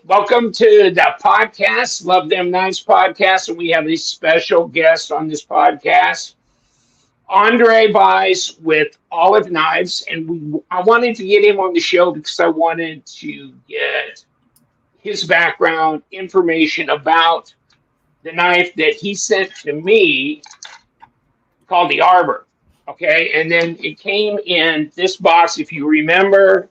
Welcome to the podcast, Love Them Knives podcast. And we have a special guest on this podcast. Andre buys with Olive Knives. And I wanted to get him on the show because I wanted to get his background information about the knife that he sent to me called the Arbor. Okay. And then it came in this box, if you remember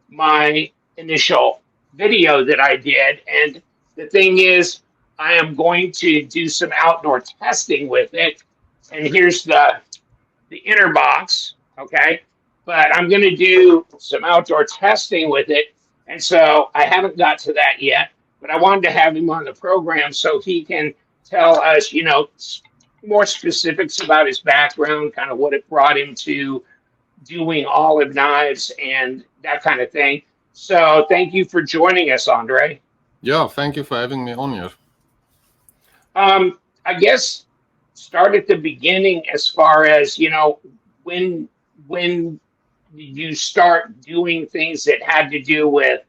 my initial video that I did. And the thing is, I am going to do some outdoor testing with it. And here's the inner box, okay? But I'm going to do some outdoor testing with it. And so I haven't got to that yet, but I wanted to have him on the program so he can tell us, more specifics about his background, kind of what it brought him to doing olive knives and that kind of thing. So thank you for joining us, Andre. Yeah, thank you for having me on here. I guess start at the beginning as far as, when did you start doing things that had to do with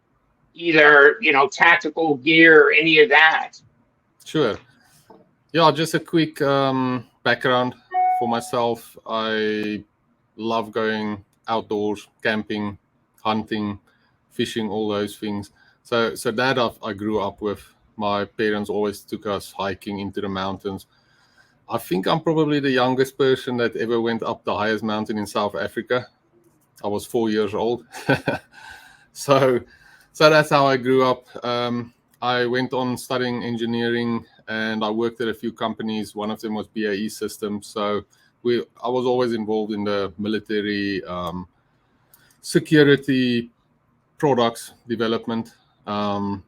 either, tactical gear or any of that? Sure. Yeah, just a quick background for myself. I love going outdoors, camping, hunting, fishing, all those things. So that I grew up with. My parents always took us hiking into the mountains. I think I'm probably the youngest person that ever went up the highest mountain in South Africa. I was 4 years old. So that's how I grew up. I went on studying engineering and I worked at a few companies. One of them was BAE Systems. So I was always involved in the military security products development. After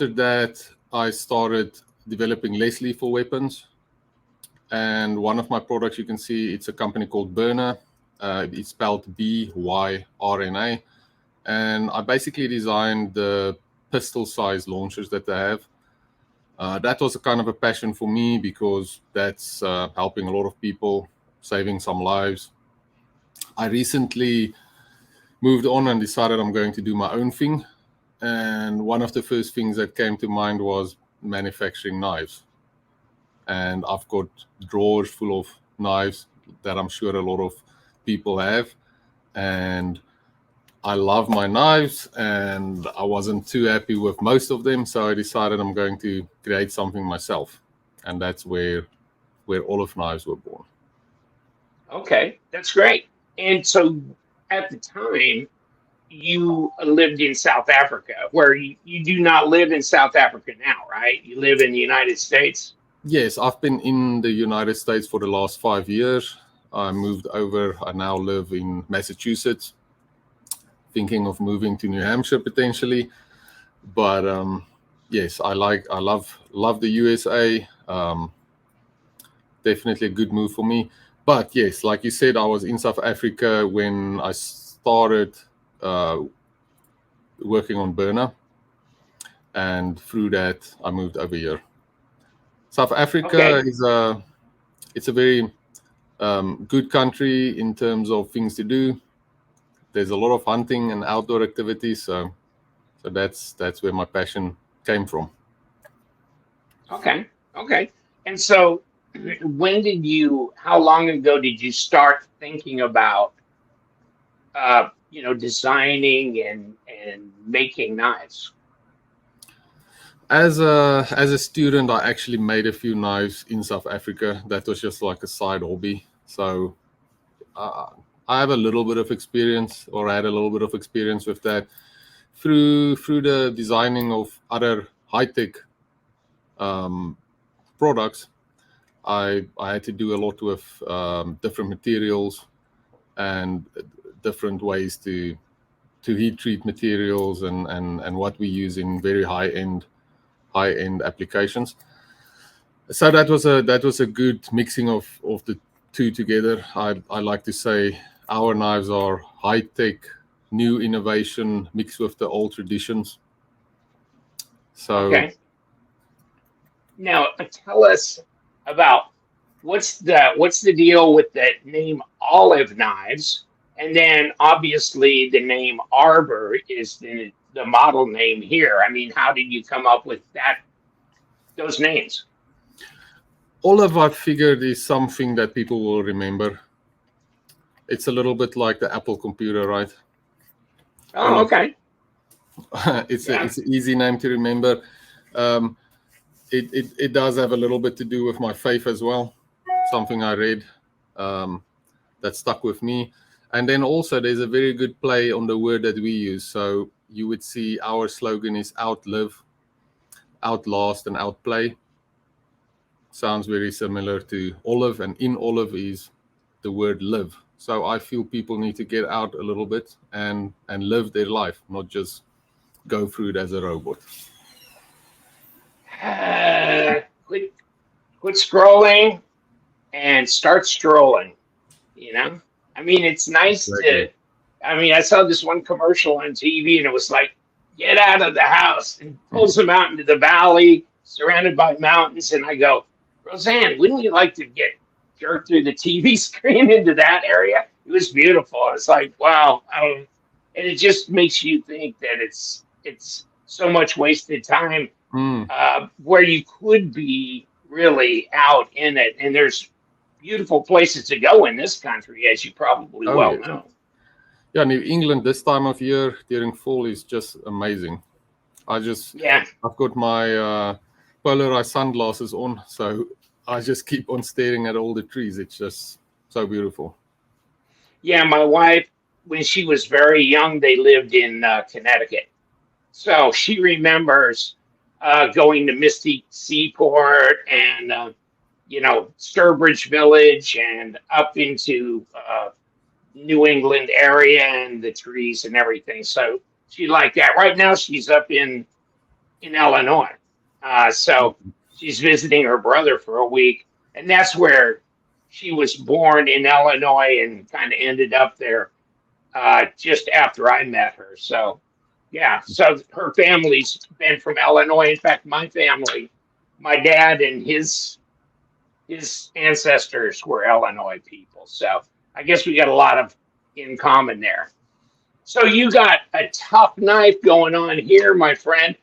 that, I started developing less lethal weapons. And one of my products, you can see, it's a company called Burner. It's spelled B-Y-R-N-A. And I basically designed the pistol-sized launchers that they have. That was a kind of a passion for me because that's helping a lot of people, saving some lives. I recently moved on and decided I'm going to do my own thing. And one of the first things that came to mind was manufacturing knives. And I've got drawers full of knives that I'm sure a lot of people have. And I love my knives and I wasn't too happy with most of them. So I decided I'm going to create something myself. And that's where olive knives were born. Okay, that's great. And so at the time, you lived in South Africa, where you do not live in South Africa now, right? You live in the United States. Yes, I've been in the United States for the last 5 years. I moved over. I now live in Massachusetts, thinking of moving to New Hampshire potentially. But yes, I love the USA. Definitely a good move for me. But yes, like you said, I was in South Africa when I started working on Burner, and through that I moved over here. South Africa is it's a very good country in terms of things to do. There's a lot of hunting and outdoor activities, so that's where my passion came from. Okay. And so how long ago did you start thinking about designing and making knives? As a student, I actually made a few knives in South Africa. That was just like a side hobby. So I have a little bit of experience, or I had a little bit of experience with that through the designing of other high-tech products. I had to do a lot with different materials and different ways to heat treat materials and what we use in very high end applications. So that was a good mixing of the two together. I like to say our knives are high tech, new innovation mixed with the old traditions. So now tell us about what's the deal with the name Olive Knives, and then obviously the name Arbor is the the model name here. I mean, how did you come up with those names? Olive, I figured, is something that people will remember. It's a little bit like the Apple computer, right? Oh, okay. It's an easy name to remember. It does have a little bit to do with my faith as well. Something I read that stuck with me. And then also there's a very good play on the word that we use. So you would see our slogan is outlive, outlast, and outplay. Sounds very similar to olive, and in olive is the word live. So I feel people need to get out a little bit and live their life, not just go through it as a robot. Quit scrolling and start strolling. You know, I mean, it's nice to. I mean, I saw this one commercial on TV, and it was like, "Get out of the house," and pulls them out into the valley, surrounded by mountains. And I go, Roseanne, wouldn't you like to get jerked through the TV screen into that area? It was beautiful. It's like, wow, and it just makes you think that it's so much wasted time where you could be really out in it. And there's beautiful places to go in this country, as you probably know. Yeah, New England this time of year during fall is just amazing. I've got my polarized sunglasses on, so I just keep on staring at all the trees. It's just so beautiful. Yeah, my wife, when she was very young, they lived in Connecticut. So she remembers going to Mystic Seaport and, Sturbridge Village and up into New England area and the trees and everything. So she liked that. Right now she's up in Illinois. So she's visiting her brother for a week. And that's where she was born, in Illinois, and kind of ended up there just after I met her. So, yeah. So her family's been from Illinois. In fact, my family, my dad and his ancestors were Illinois people. So I guess we got a lot in common there. So you got a tough knife going on here, my friend.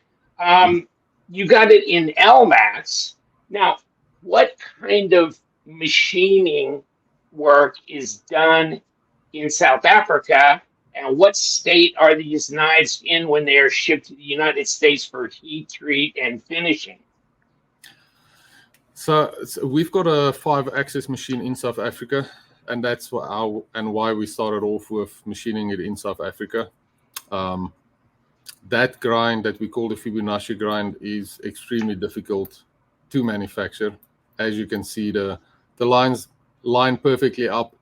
You got it in Elmax. Now, what kind of machining work is done in South Africa, and what state are these knives in when they are shipped to the United States for heat treat and finishing? So we've got a 5-axis machine in South Africa, and that's why we started off with machining it in South Africa. That grind that we call the Fibonacci grind is extremely difficult to manufacture. As you can see, the lines line perfectly up,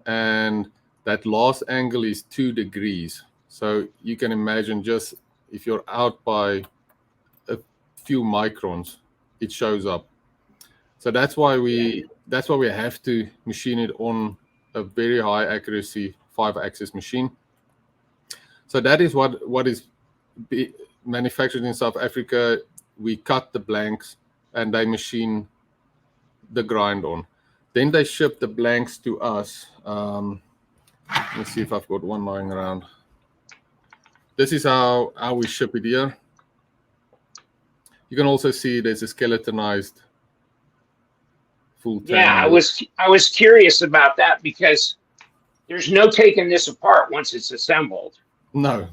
and that last angle is 2 degrees. So you can imagine, just if you're out by a few microns, it shows up. So that's why we have to machine it on a very high accuracy 5-axis machine. So that is what is manufactured in South Africa. We cut the blanks and they machine the grind on. Then they ship the blanks to us. Let me see if I've got one lying around. This is how we ship it here. You can also see there's a skeletonized full tank. Yeah, I was curious about that because there's no taking this apart once it's assembled. No.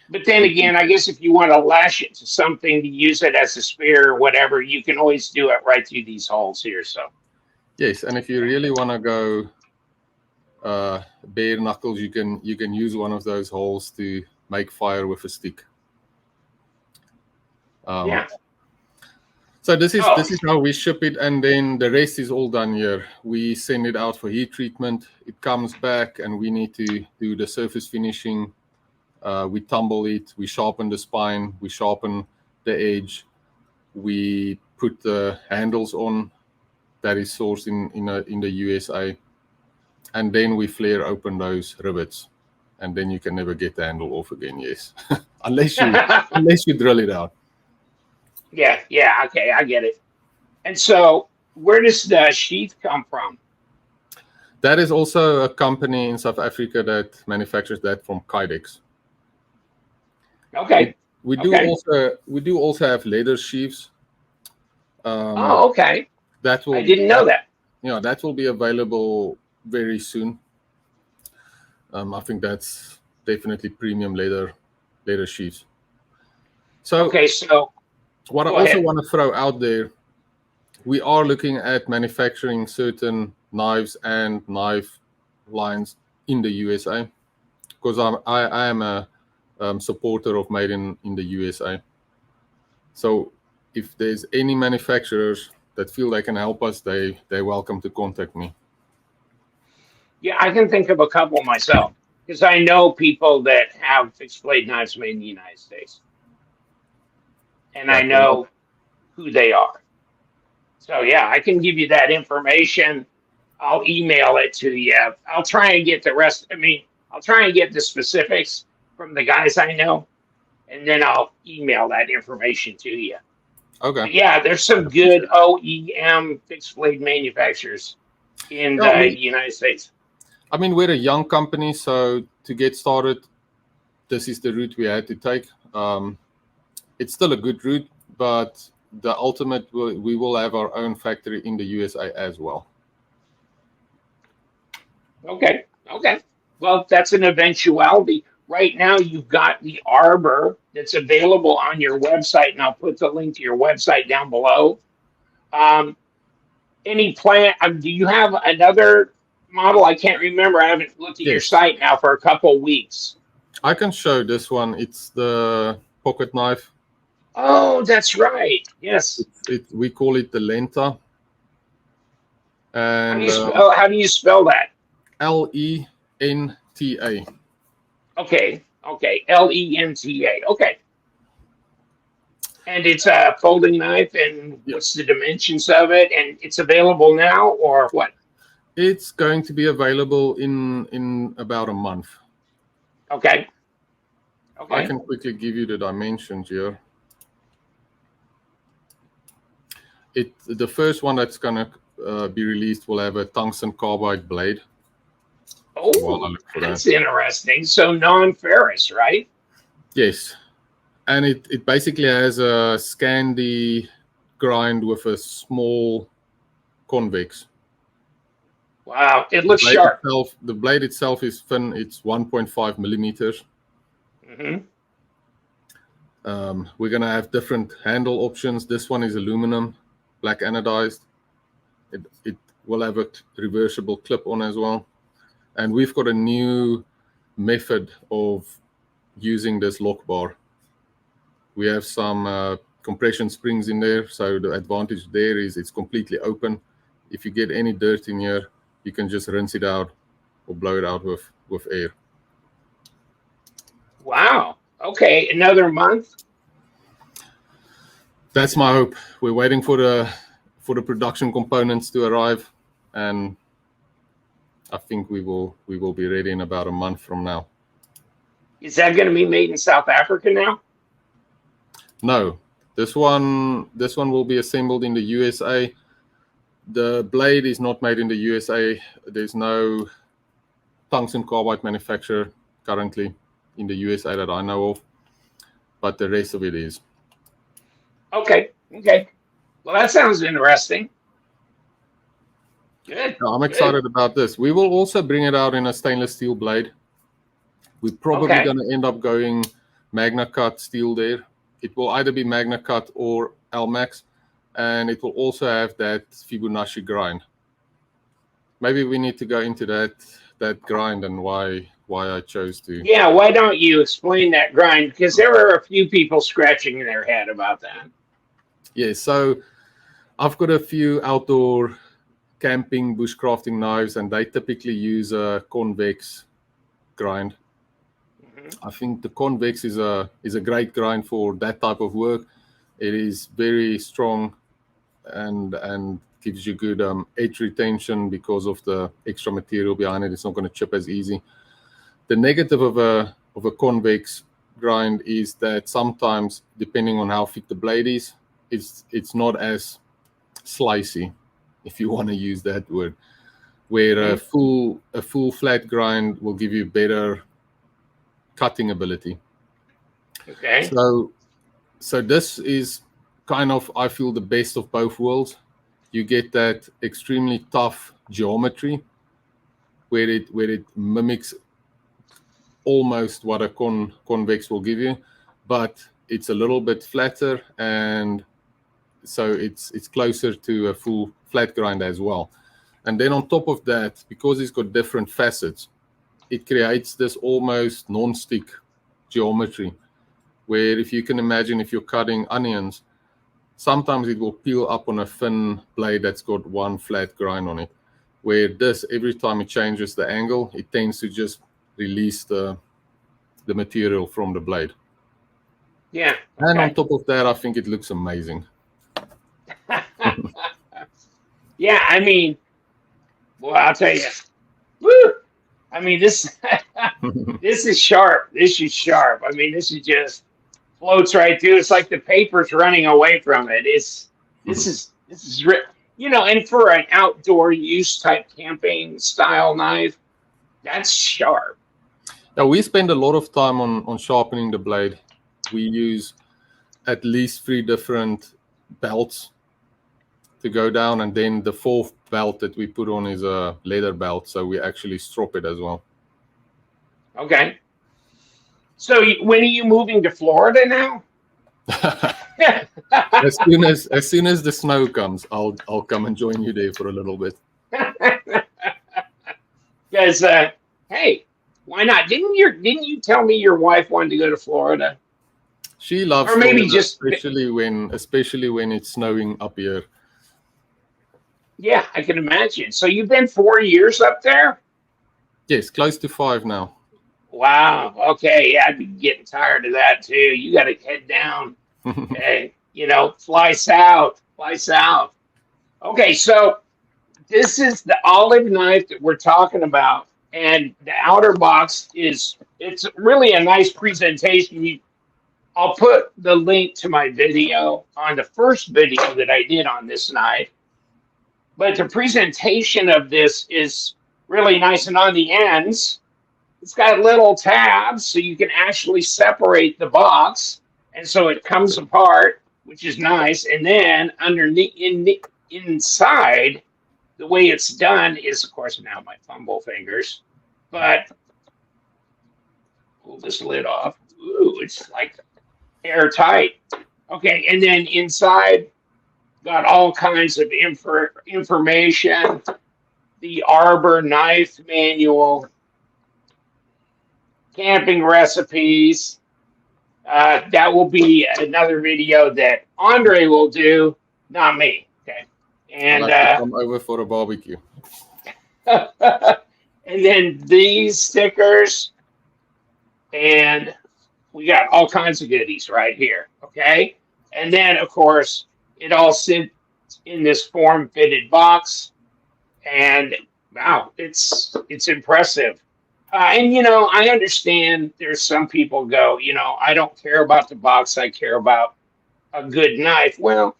But then again, I guess if you want to lash it to something to use it as a spear or whatever, you can always do it right through these holes here. So yes, and if you really want to go bare knuckles, you can use one of those holes to make fire with a stick. Yeah. So this is how we ship it, and then the rest is all done here. We send it out for heat treatment. It comes back, and we need to do the surface finishing. We tumble it, we sharpen the spine, we sharpen the edge, we put the handles on that is sourced in the USA, and then we flare open those rivets, and then you can never get the handle off again. Yes, unless you drill it out. Yeah, okay, I get it. And so, where does the sheath come from? That is also a company in South Africa that manufactures that from Kydex. Okay. We Okay. do also have leather sheaths. Oh, okay. That I will didn't know that. that will be available very soon. I think that's definitely premium leather sheaths. So Okay, so what I go also ahead. want to throw out there, we are looking at manufacturing certain knives and knife lines in the USA, because I am a supporter of made in the USA. So if there's any manufacturers that feel they can help us, they're welcome to contact me. Yeah, I can think of a couple myself because I know people that have fixed blade knives made in the United States, and I That will help. know who they are. So yeah, I can give you that information. I'll email it to you. I'll try and get the rest. I mean, I'll try and get the specifics from the guys I know, and then I'll email that information to you. Okay. But yeah, there's some I good appreciate it. OEM fixed blade manufacturers in Yeah, the United States. I mean, we're a young company, so to get started, this is the route we had to take. It's still a good route, but the ultimate, we will have our own factory in the USA as well. Okay. Okay. Well, that's an eventuality. Right now, you've got the Arbor that's available on your website, and I'll put the link to your website down below. Um, any plan? Do you have another model? I can't remember. I haven't looked at your Yes, site now for a couple weeks. I can show this one. It's the pocket knife. Oh, that's right. Yes. We call it the Lenta, How do and you spell? How do you spell that? Lenta. Okay. Okay. Lenta. Okay. And it's a folding knife, and Yep. what's the dimensions of it? And it's available now, or what? It's going to be available in about a month. Okay. I Okay. can quickly give you the dimensions here. The first one that's gonna be released will have a tungsten carbide blade. While I Oh, look for that's that. interesting. So non-ferrous, right? Yes, and it basically has a Scandi grind with a small convex. Wow, it looks sharp. The blade itself is thin. It's 1.5 millimeters. Hmm. We're gonna have different handle options. This one is aluminum, black anodized. It will have a reversible clip on as well, and we've got a new method of using this lock bar. We have some compression springs in there, so the advantage there is it's completely open. If you get any dirt in here, you can just rinse it out or blow it out with air. Wow. Okay, another month. That's my hope. We're waiting for the production components to arrive, and I think we will be ready in about a month from now. Is that going to be made in South Africa now? No, this one will be assembled in the USA. The blade is not made in the USA. There's no tungsten carbide manufacturer currently in the USA that I know of, but the rest of it is. Okay. Okay. Well, that sounds interesting. Good. I'm excited about this. We will also bring it out in a stainless steel blade. We're probably going to end up going Magna Cut steel there. It will either be Magna Cut or Elmax, and it will also have that Fibonacci grind. Maybe we need to go into that grind and why I chose to. Yeah, why don't you explain that grind? Because there were a few people scratching their head about that. Yeah, so I've got a few outdoor camping, bushcrafting knives, and they typically use a convex grind. I think the convex is a great grind for that type of work. It is very strong and gives you good edge retention because of the extra material behind it. It's not going to chip as easy. The negative of a convex grind is that sometimes, depending on how thick the blade is, it's not as slicey, if you want to use that word. Where a full flat grind will give you better cutting ability. Okay. So this is kind of, I feel, the best of both worlds. You get that extremely tough geometry where it mimics almost what a convex will give you, but it's a little bit flatter, and so it's closer to a full flat grind as well. And then on top of that, because it's got different facets, it creates this almost non-stick geometry where, if you can imagine, if you're cutting onions, sometimes it will peel up on a thin blade that's got one flat grind on it, where this, every time it changes the angle, it tends to just release the material from the blade. Yeah. Okay. And on top of that, I think it looks amazing. Yeah, I mean, well, I'll tell you. Woo! I mean, this this is sharp. This is sharp. I mean, this is just floats right through. It's like the paper's running away from it. This is and for an outdoor use type camping style knife, that's sharp. Now, we spend a lot of time on sharpening the blade. We use at least 3 different belts to go down, and then the 4th belt that we put on is a leather belt, so we actually strop it as well. Okay. So when are you moving to Florida now? As soon as the snow comes, I'll come and join you there for a little bit. Because hey, why not? Didn't you tell me your wife wanted to go to Florida? She loves or maybe Florida, just especially when it's snowing up here. Yeah, I can imagine. So you've been 4 years up there? Yes, close to 5 now. Wow. Okay. Yeah, I'd be getting tired of that too. You got to head down. Hey, fly south. Fly south. Okay, so this is the olive knife that we're talking about, and the outer box it's really a nice presentation. I'll put the link to my video on the first video that I did on this knife. But the presentation of this is really nice, and on the ends, it's got little tabs so you can actually separate the box, and so it comes apart, which is nice. And then underneath, inside, the way it's done is, of course, now my fumble fingers, but pull this lid off. Ooh, it's like airtight. Okay, and then inside, got all kinds of information. The Arbor knife manual, camping recipes. That will be another video that Andre will do, not me. Okay, and I'll have to come over for a barbecue. and then these stickers, and we got all kinds of goodies right here. Okay, and then of course it all sits in this form-fitted box, and wow, it's impressive. And I understand there's some people go, I don't care about the box, I care about a good knife. Well,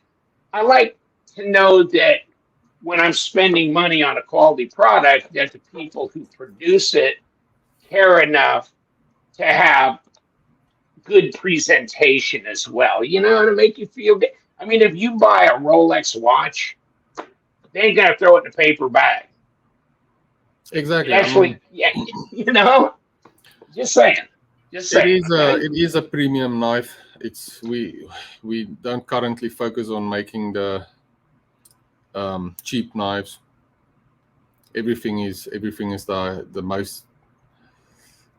I like to know that when I'm spending money on a quality product, that the people who produce it care enough to have good presentation as well, to make you feel good. I mean, if you buy a Rolex watch, they ain't gonna throw it in a paper bag. Exactly. Actually, yeah, just saying. It is a premium knife. We don't currently focus on making the cheap knives. Everything is the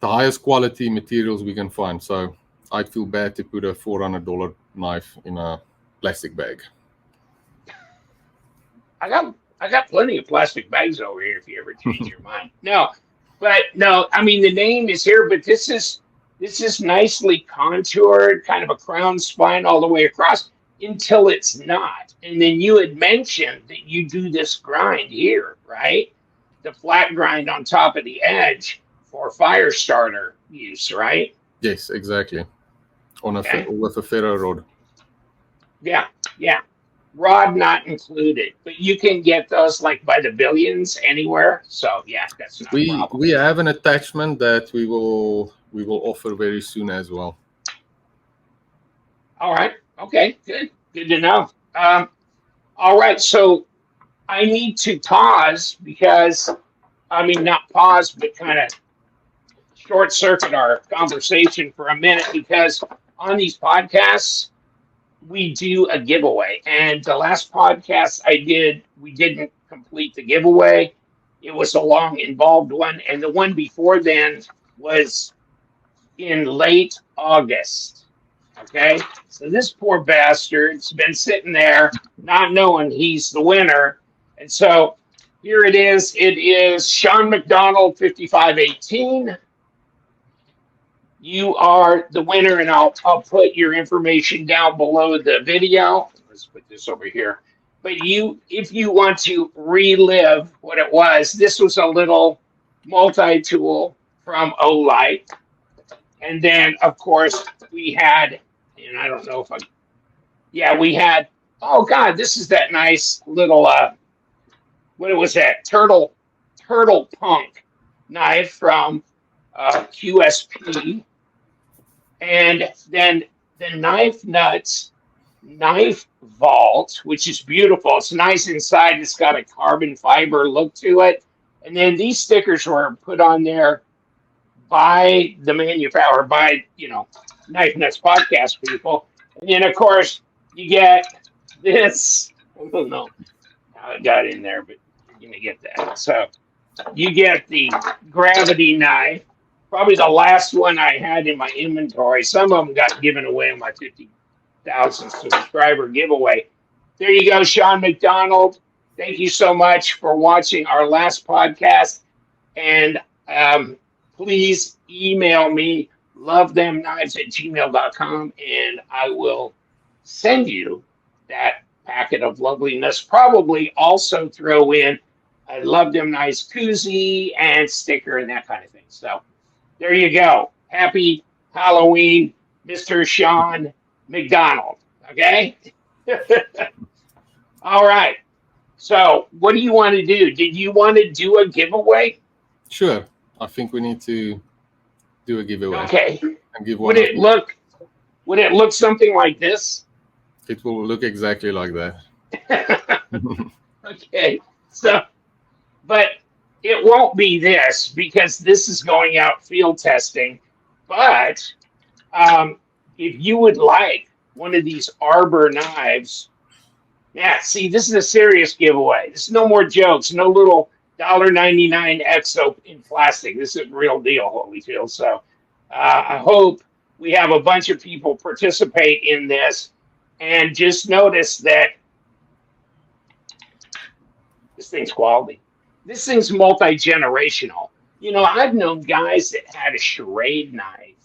highest quality materials we can find. So I'd feel bad to put a $400 knife in a plastic bag. I got plenty of plastic bags over here if you ever change your mind. No, I mean, the name is here, but this is nicely contoured, kind of a crown spine all the way across until it's not. And then you had mentioned that you do this grind here, right? The flat grind on top of the edge for fire starter use, right? Yes, exactly. With a ferro rod. Yeah. Rod not included, but you can get those like by the billions anywhere. So yeah, that's not a problem. We have an attachment that we will offer very soon as well. All right. Okay. Good. Good to know. All right. So I need to pause because, I mean, not pause, but kind of short circuit our conversation for a minute because on these podcasts, we do a giveaway. And the last podcast I did, we didn't complete the giveaway. It was a long, involved one. And the one before then was in late August. Okay. So this poor bastard's been sitting there not knowing he's the winner. And so here it is. It is Sean McDonald, 5518. You are the winner, and I'll put your information down below the video. Let's put this over here. But you, if you want to relive what it was, this was a little multi-tool from Olight. And then, of course, we had, and I don't know if I, yeah, we had, oh God, this is that nice little, what was that? Turtle Punk knife from QSP. And then the Knife Nuts Knife Vault, which is beautiful. It's nice inside. It's got a carbon fiber look to it. And then these stickers were put on there by the manufacturer, by, Knife Nuts podcast people. And then, of course, you get this. I don't know how it got in there, but you're going to get that. So you get the gravity knife. Probably the last one I had in my inventory. Some of them got given away in my 50,000 subscriber giveaway. There you go, Sean McDonald. Thank you so much for watching our last podcast. And please email me, lovethemknives@gmail.com, and I will send you that packet of loveliness. Probably also throw in a Love Them Knives koozie and sticker and that kind of thing. So there you go. Happy Halloween, Mr. Sean McDonald. Okay? All right. So what do you want to do? Did you want to do a giveaway? Sure. I think we need to do a giveaway. Okay. And give one would it look something like this? It will look exactly like that. Okay. So, but it won't be this because this is going out field testing. But if you would like one of these Arbor knives, yeah, see, this is a serious giveaway. This is no more jokes, no little $1.99 exo in plastic. This is a real deal, Holyfield. So I hope we have a bunch of people participate in this. And just notice that this thing's quality. This thing's multi-generational. I've known guys that had a charade knife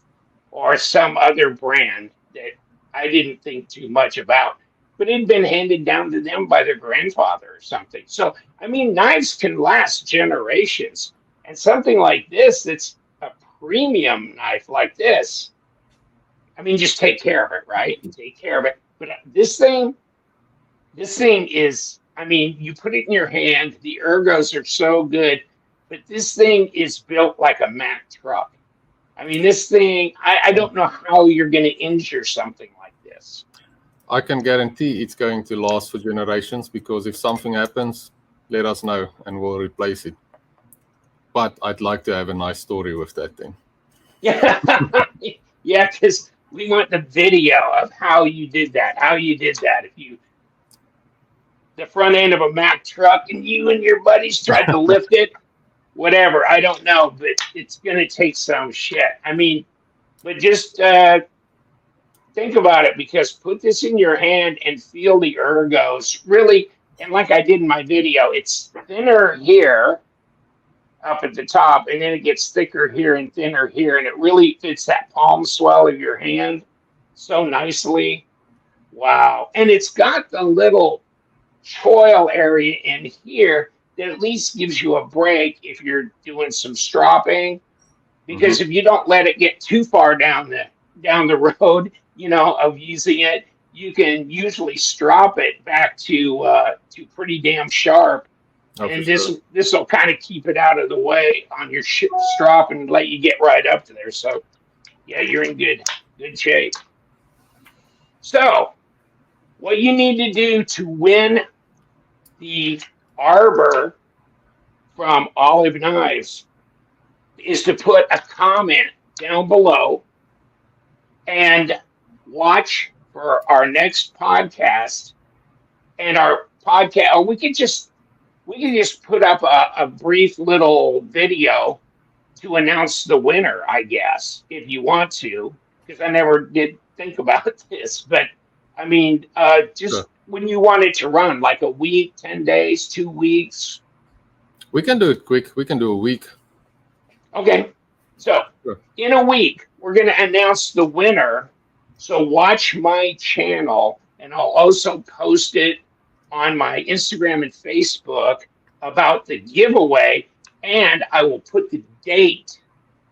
or some other brand that I didn't think too much about, but it had been handed down to them by their grandfather or something. So, I mean, knives can last generations. And something like this, that's a premium knife like this, I mean, just take care of it, right? Take care of it. But this thing is, I mean, you put it in your hand, the ergos are so good, but this thing is built like a Mack truck. I mean, this thing, I don't know how you're going to injure something like this. I can guarantee it's going to last for generations because if something happens, let us know and we'll replace it. But I'd like to have a nice story with that thing. Yeah, yeah, because we want the video of how you did that. If you, the front end of a Mack truck and you and your buddies tried to lift it, whatever, I don't know, but it's going to take some shit. I mean, but just think about it, because put this in your hand and feel the ergos. Really, and like I did in my video, it's thinner here up at the top, and then it gets thicker here and thinner here, and it really fits that palm swell of your hand so nicely. Wow. And it's got the little choil area in here that at least gives you a break if you're doing some stropping, because if you don't let it get too far down the road, of using it, you can usually strop it back to pretty damn sharp. Oh, and this will kind of keep it out of the way on your strop and let you get right up to there. So, yeah, you're in good shape. So, what you need to do to win the Arbor from Olive Knives is to put a comment down below and watch for our next podcast and our podcast. Or we can just put up a brief little video to announce the winner, I guess, if you want to, because I never did think about this. But I mean, just Sure. when you want it to run, like a week, 10 days, 2 weeks. We can do it quick. We can do a week. Okay. So Sure. in a week, we're going to announce the winner. So watch my channel, and I'll also post it on my Instagram and Facebook about the giveaway, and I will put the date.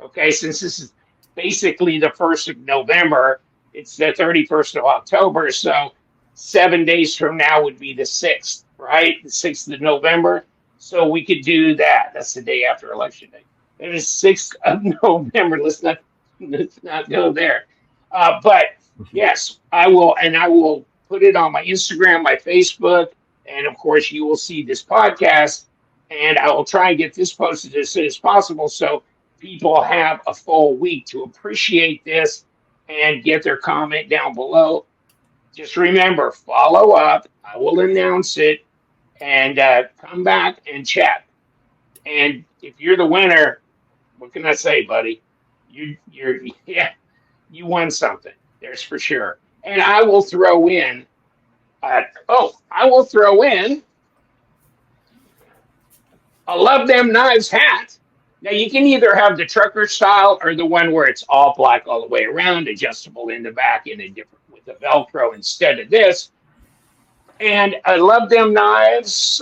Okay, since this is basically the 1st of November, it's the 31st of October, so 7 days from now would be the 6th, right? The 6th of November. So we could do that. That's the day after Election Day. It is 6th of November. Let's not go there. But yes, I will, and I will put it on my Instagram, my Facebook, and of course you will see this podcast. And I will try and get this posted as soon as possible so people have a full week to appreciate this and get their comment down below. Just remember, follow up. I will announce it and come back and chat. And if you're the winner, what can I say, buddy? You're yeah, you won something. There's for sure. And I will throw in. I will throw in a Love Them Knives hat. Now you can either have the trucker style or the one where it's all black all the way around, adjustable in the back in a different with the Velcro instead of this. And I Love Them Knives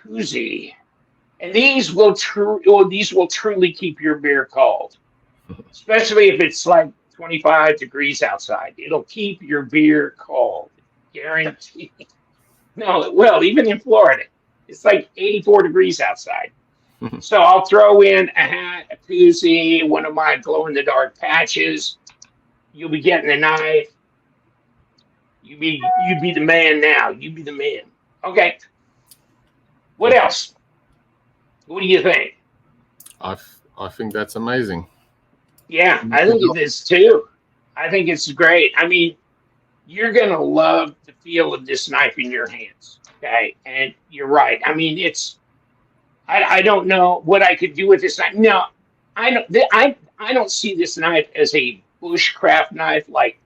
koozie. And these will truly keep your beer cold, especially if it's like 25 degrees outside. It'll keep your beer cold, guaranteed. No, it will. Even in Florida, it's like 84 degrees outside. So I'll throw in a hat, a koozie, one of my glow-in-the-dark patches. You'll be getting a knife. You be the man now. You be the man. Okay. What else? What do you think? I think that's amazing. Yeah, I think it is too. I think it's great. I mean, you're going to love the feel of this knife in your hands. Okay. And you're right. I mean, I don't know what I could do with this knife. No, I don't see this knife as a bushcraft knife, like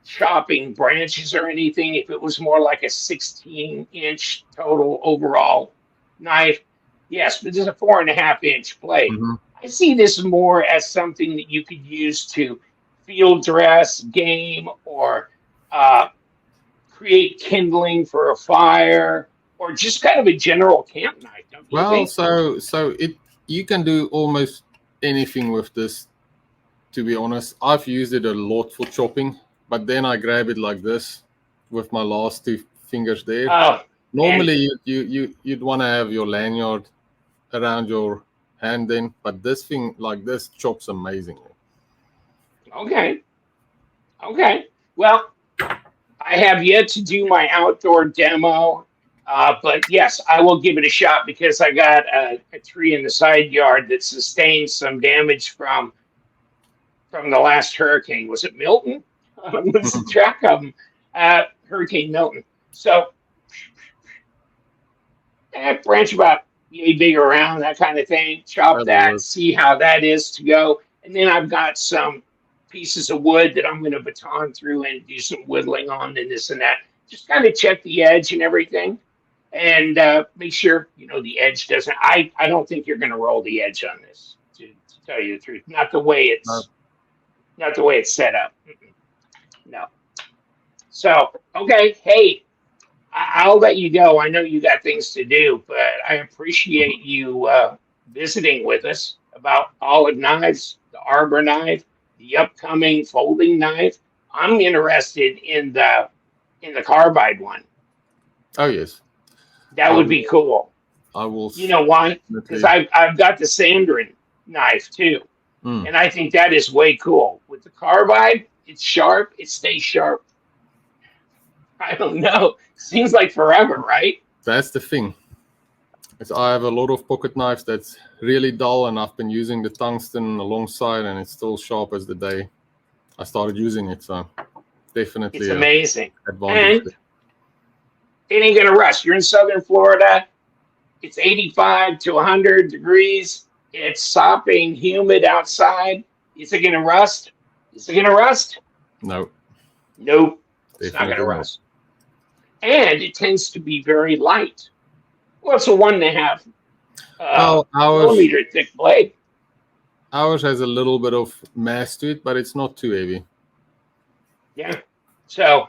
chopping branches or anything. If it was more like a 16-inch total overall knife, yes, but this is a 4.5-inch blade. Mhm. I see this more as something that you could use to field dress, game, or create kindling for a fire, or just kind of a general camp knife, don't you Well, think? so you can do almost anything with this. To be honest, I've used it a lot for chopping, but then I grab it like this with my last 2 fingers there. Oh, Normally, you'd want to have your lanyard around your hand then, but this thing like this chops amazingly. okay. Well, I have yet to do my outdoor demo, but yes, I will give it a shot because I got a tree in the side yard that sustained some damage from the last hurricane. Was it Milton? I losing track of them. Hurricane Milton. So, branch about yay big around, that kind of thing. Chop That'll that, work. see how that is to go. And then I've got some pieces of wood that I'm going to baton through and do some whittling on and this and that. Just kind of check the edge and everything. And make sure, the edge doesn't. I don't think you're going to roll the edge on this, to tell you the truth. Not the way it's set up. No. So, okay, hey, I'll let you go. I know you got things to do, but I appreciate you visiting with us about olive knives, the Arbor knife, the upcoming folding knife. I'm interested in the carbide one. Oh yes, That would be cool. I will. You know why? Because I've got the Sandrin knife too. And I think that is way cool. With the carbide, it's sharp. It stays sharp. I don't know. Seems like forever, right? That's the thing. I have a lot of pocket knives that's really dull, and I've been using the tungsten alongside, and it's still sharp as the day I started using it. So definitely It's amazing. advantage. And it ain't going to rust. You're in Southern Florida. It's 85 to 100 degrees. It's sopping humid outside. Is it going to rust? Is it going to rust? No. Nope. It's Definitely not going to rust. And it tends to be very light. Well, it's a 1.5 millimeter thick blade. Ours has a little bit of mass to it, but it's not too heavy. Yeah. So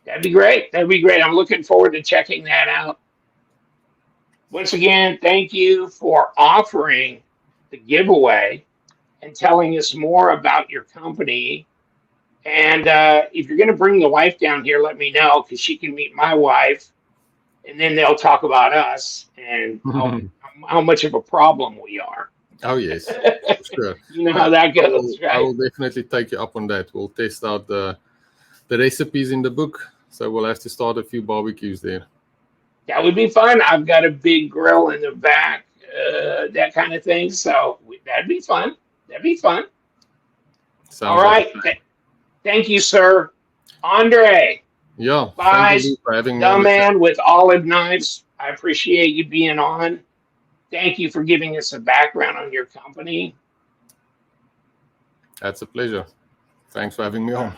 that'd be great. That'd be great. I'm looking forward to checking that out. Once again, thank you for offering the giveaway and telling us more about your company. And if you're going to bring the wife down here, let me know, because she can meet my wife, and then they'll talk about us and how much of a problem we are. Oh, yes. Sure. You know how that goes, right? I will definitely take you up on that. We'll test out the recipes in the book. So we'll have to start a few barbecues there. That would be fun. I've got a big grill in the back, that kind of thing. So that'd be fun. That'd be fun. Sounds all right. Thank you, sir. Andre. Yeah. Thank you for having me. The man with olive knives. I appreciate you being on. Thank you for giving us a background on your company. That's a pleasure. Thanks for having me on.